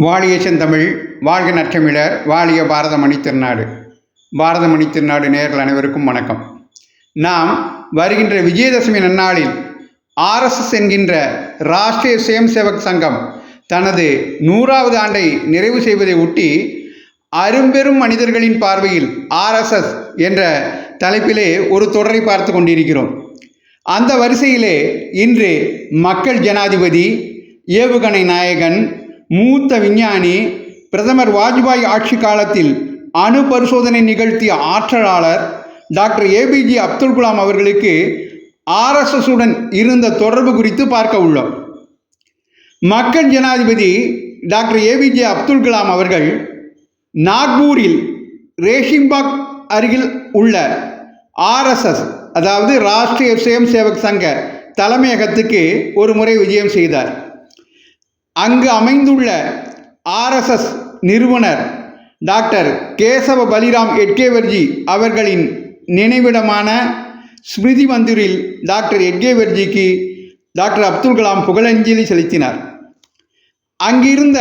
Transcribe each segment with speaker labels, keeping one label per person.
Speaker 1: வாழிய செந்தமிழ் வாழ்க நற்றமிழர் வாழிய பாரதமணி திருநாடு. பாரதமணி திருநாடு நேயர்கள் அனைவருக்கும் வணக்கம். நாம் வருகின்ற விஜயதசமி நன்னாளில் ஆர்எஸ்எஸ் என்கின்ற ராஷ்டிரிய சுயம் சேவக் சங்கம் தனது 100வது ஆண்டை நிறைவு செய்வதை ஒட்டி அரும்பெரும் மனிதர்களின் பார்வையில் ஆர்எஸ்எஸ் என்ற தலைப்பிலே ஒரு தொடரை பார்த்து கொண்டிருக்கிறோம். அந்த வரிசையிலே இன்று மக்கள் ஜனாதிபதி, ஏவுகணை நாயகன், மூத்த விஞ்ஞானி, பிரதமர் வாஜ்பாய் ஆட்சி காலத்தில் அணு பரிசோதனை நிகழ்த்திய ஆற்றலாளர் டாக்டர் ஏபிஜே அப்துல் கலாம் அவர்களுக்கு ஆர்எஸ்எஸ் உடன் இருந்த தொடர்பு குறித்து பார்க்க உள்ளோம். மக்கள் ஜனாதிபதி டாக்டர் ஏபிஜே அப்துல் கலாம் அவர்கள் நாக்பூரில் ரேஷிம்பாக் அருகில் உள்ள ஆர்எஸ்எஸ் அதாவது ராஷ்டிரிய சுயம் சேவக் சங்க தலைமையகத்துக்கு ஒரு முறை விஜயம் செய்தார். அங்கு அமைந்துள்ள ஆர்எஸ்எஸ் நிறுவனர் டாக்டர் கேசவ பலிராம் எட்கேவர்ஜி அவர்களின் நினைவிடமான ஸ்மிருதி மந்திரில் டாக்டர் எட்கேவர்ஜிக்கு டாக்டர் அப்துல் கலாம் புகழஞ்சலி செலுத்தினார். அங்கிருந்த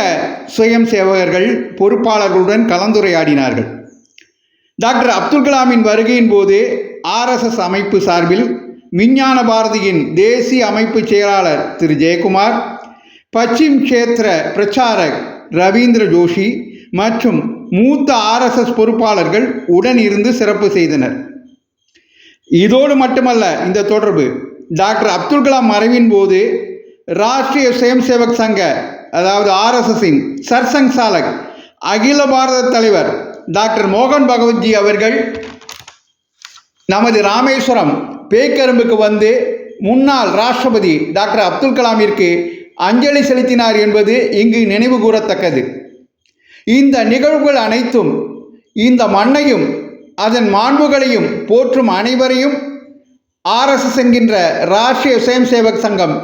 Speaker 1: சுயம் சேவகர்கள் பொறுப்பாளர்களுடன் கலந்துரையாடினார்கள். டாக்டர் அப்துல் கலாமின் வருகையின் போது ஆர்எஸ்எஸ் அமைப்பு சார்பில் விஞ்ஞான பாரதியின் தேசிய அமைப்பு செயலாளர் திரு ஜெயக்குமார், பச்சிம் க்ஷேத்திர பிரச்சாரக் ரவீந்திர ஜோஷி மற்றும் மூத்த ஆர்எஸ்எஸ் பொறுப்பாளர்கள் உடன் இருந்து சிறப்பு செய்தனர். இதோடு மட்டுமல்ல, இந்த தொடர்பு டாக்டர் அப்துல் கலாம் மறைவின் போது ராஷ்டிரிய சுயம் சேவக் சங்க அதாவது ஆர்எஸ்எஸின் சர்சங் சாலக் அகில பாரத தலைவர் டாக்டர் மோகன் பகவத்ஜி அவர்கள் நமது ராமேஸ்வரம் பேக்கரும்புக்கு வந்து முன்னாள் ராஷ்டிரபதி டாக்டர் அப்துல் கலாமிற்கு அஞ்சலி செலுத்தினார் என்பது இங்கு நினைவு கூறத்தக்கது. இந்த நிகழ்வுகள் அனைத்தும் இந்த மண்ணையும் அதன் மாண்புகளையும் போற்றும் அனைவரையும் ஆர்எஸ்எஸ் என்கின்ற ராஷ்டிரிய சுயம் சேவக் சங்கம்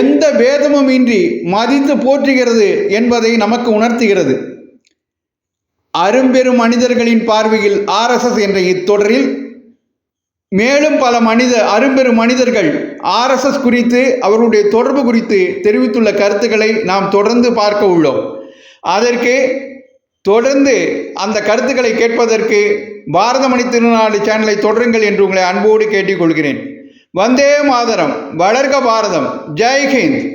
Speaker 1: எந்த பேதமும் இன்றி மதித்து போற்றுகிறது என்பதை நமக்கு உணர்த்துகிறது. அரும்பெரும் மனிதர்களின் பார்வையில் ஆர்எஸ்எஸ் என்ற இத்தொடரில் மேலும் பல அரும்பெரும் மனிதர்கள் ஆர்எஸ்எஸ் குறித்து அவருடைய தொடர்பு குறித்து தெரிவித்துள்ள கருத்துக்களை நாம் தொடர்ந்து பார்க்க உள்ளோம். அதற்கு தொடர்ந்து அந்த கருத்துக்களை கேட்பதற்கு பாரதமணி திருநாடு சேனலை தொடருங்கள் என்று உங்களை அன்போடு கேட்டுக்கொள்கிறேன். வந்தே மாதரம், வளர்க பாரதம், ஜெய் ஹிந்த்.